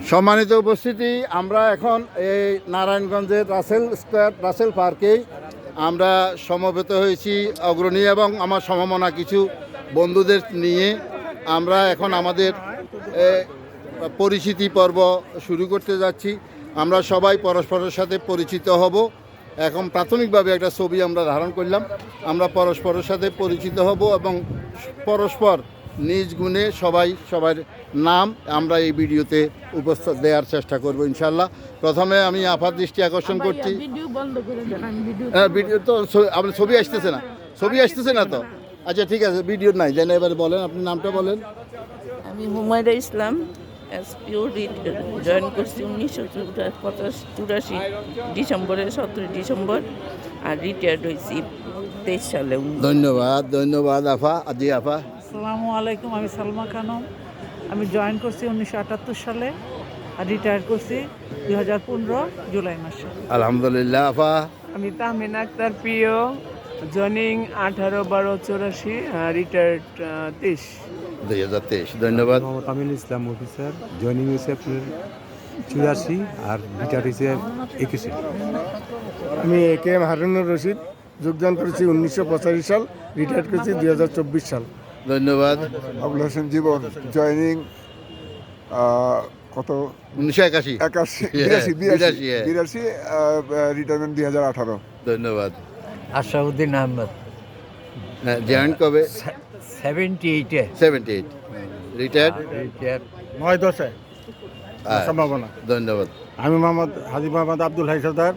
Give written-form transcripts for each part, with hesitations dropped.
সম্মানিত উপস্থিতি, আমরা এখন এই নারায়ণগঞ্জের রাসেল পার্কেই আমরা সমবেত হয়েছি অগ্রণী এবং আমার সমমনা কিছু বন্ধুদের নিয়ে। আমরা এখন আমাদের পরিচিতি পর্ব শুরু করতে যাচ্ছি। আমরা সবাই পরস্পরের সাথে পরিচিত হব। এখন প্রাথমিকভাবে একটা ছবি আমরা ধারণ করলাম। আমরা পরস্পরের সাথে পরিচিত হব এবং পরস্পর নিজ গুণে সবার নাম আমরা এই ভিডিওতে উপস্থিত দেওয়ার চেষ্টা করব ইনশাল্লাহ। প্রথমে আমি আপার দৃষ্টি আকর্ষণ করছি। ভিডিও তো আপনার ছবি আসতেছে না তো? আচ্ছা ঠিক আছে, ভিডিও নাই যেন। এবারে বলেন, আপনি নামটা বলেন। আমি হুমায়রা ইসলাম, এসপিও জয়েন করছি 1984 ডিসেম্বরের 17 ডিসেম্বর, আর রিটায়ার্ড হয়েছি 23 সালে। ধন্যবাদ আফা। আজি আফা। আসসালামু আলাইকুম, আমি সালমা খানম। আমি জয়েন করছি 1978 সালে আর রিটায়ার করছি 2015 জুলাই মাসে। আলহামদুলিল্লাহ। আফা। আমি তাহমিন আক্তার প্রিয়, জয়েনিং 18/12/84, রিটায়ার্ড 2023। ধন্যবাদ। মোহাম্মদ আমিনুল ইসলাম অফিসার, জয়েনিং হয়েছে আপনার 84 আর রিটায়ার হয়েছে 21। আমি কে এম হারুনুর রশিদ, যোগদান করেছি 1985 সাল, রিটায়ার করেছি 2024 সাল। ধন্যবাদ। আবুল হাসান জীবন, জয়েনিং কত 1981 82, রিটায়ারমেন্ট 2018। ধন্যবাদ। আশরাফুদ্দিন আহমেদ, জয়েন কবে? 78 রিটায়ার্ড 9/10 সম্ভাবনা। ধন্যবাদ। আমি Mohammad Haji Mohammad Abdul Hai Sardar,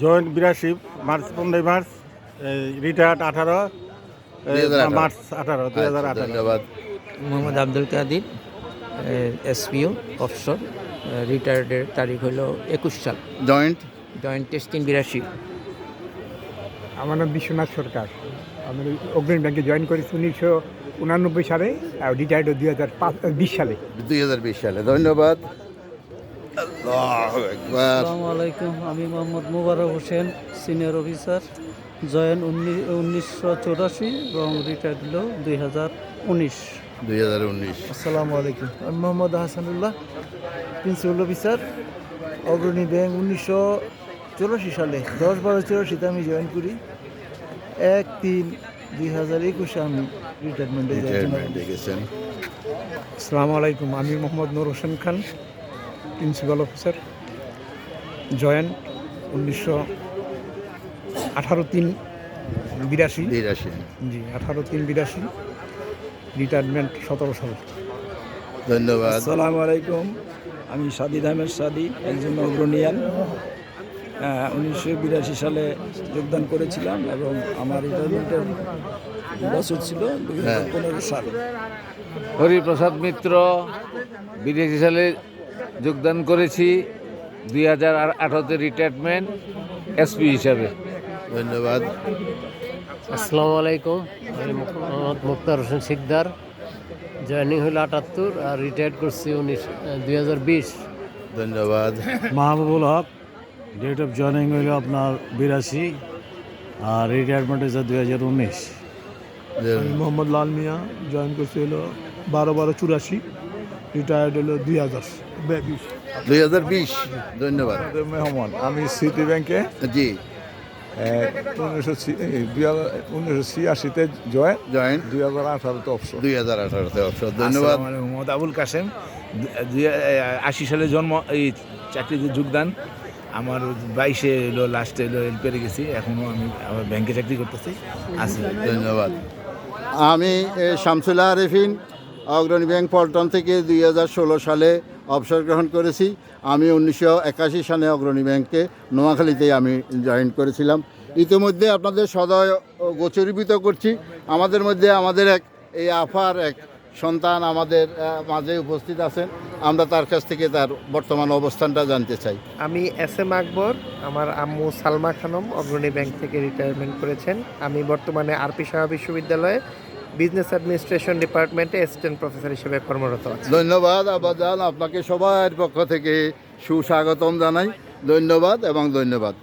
joined 82 March 15 March, retired 18 March 2018। ধন্যবাদ। মোহাম্মদ আব্দুল কাদির, এসপিও অফিসার, রিটায়ার্ডের তারিখ হলো 21 সাল। জয়েন্ট 8382। আমার নাম বিশ্বনাথ সরকার, আমি অগ্রণী ব্যাংকে জয়েন করেছি 1989 সালে, আর রিটায়ার্ড 2020 সালে। 2020 সালে। ধন্যবাদ। আল্লাহু আকবার। আসসালামু আলাইকুম, আমি মোহাম্মদ মুবারক হোসেন, সিনিয়র অফিসার, জয়েন 1984 এবং রিটায়ার্ড হলো 2019। 2019। আসসালামু আলাইকুম, আমি মোহাম্মদ হাসানুল্লাহ, প্রিন্সিপাল অফিসার, অগ্রণী ব্যাংক 1984 সালে 10/12/84 আমি জয়েন করি। 1/3/2021 আমি রিটায়ারমেন্টে গেছেন। আসসালামু আলাইকুম, আমি মোহাম্মদ নূর Hossain Khan, principal officer, join 1918-3-82। জি, 18-3-82, রিটায়ারমেন্ট 17 সাল। ধন্যবাদ। আসসালামু আলাইকুম, আমি সাদিদ আহমেদ সাদি, একজন অগ্রণীয়ান। 1982 সালে যোগদান করেছিলাম এবং আমার রিটায়ারমেন্টের বছর ছিল 2015 সাল। হরিপ্রসাদ মিত্র, 82 সালে যোগদান করেছি, 2018-তে রিটায়ারমেন্ট এসপি হিসাবে। ধন্যবাদ। আসসালামু আলাইকুম, আমি মোহাম্মদ মুক্তার হোসেন শিকদার, জয়েনিং হলো 78 আর রিটায়ার্ড করছি 2020। ধন্যবাদ। মাহবুবুল হক, ডেট অফ জয়েনিং হইল আপনার 82 আর রিটায়ারমেন্ট হয়েছে 2019। মোহাম্মদ লাল মিয়া, জয়েন করছি হলো 12/12/84, রিটায়ার্ড হলো 2020। ধন্যবাদ। মেহমান, আমি সিটি ব্যাংকে জি 1986-তে জয়েন, 2018-তে অবসর। 2018-তে অবসর। ধন্যবাদ। মোহাম্মদ আবুল কাসেম, 80 সালে জন্ম, এই চাকরিতে যোগদান। আমার 22-এ হলো লাস্টে হলো পেরে গেছি, এখনও আমি আবার ব্যাংকে চাকরি করতেছি। ধন্যবাদ। আমি শামসুল আরেফিন, অগ্রণী ব্যাংক পল্টন থেকে 2016 সালে অবসর গ্রহণ করেছি। আমি 1981 সালে অগ্রণী ব্যাংকে নোয়াখালীতেই আমি জয়েন করেছিলাম। ইতিমধ্যে আপনাদের সদয় গোচরীভূত করছি, আমাদের মধ্যে আমাদের এই আফার এক সন্তান আমাদের মাঝে উপস্থিত আছেন। আমরা তার কাছ থেকে তার বর্তমান অবস্থানটা জানতে চাই। আমি SM আকবর, আমার আম্মু সালমা খানম, অগ্রণী ব্যাংক থেকে রিটায়ারমেন্ট করেছেন। আমি বর্তমানে আরপি সাহা বিশ্ববিদ্যালয়ে বিজনেস অ্যাডমিনিস্ট্রেশন ডিপার্টমেন্টে অ্যাসিস্ট্যান্ট প্রফেসর হিসেবে কর্মরত আছি। ধন্যবাদ আবাজান, আপনাকে সবার পক্ষ থেকে সুস্বাগতম জানাই। ধন্যবাদ এবং ধন্যবাদ।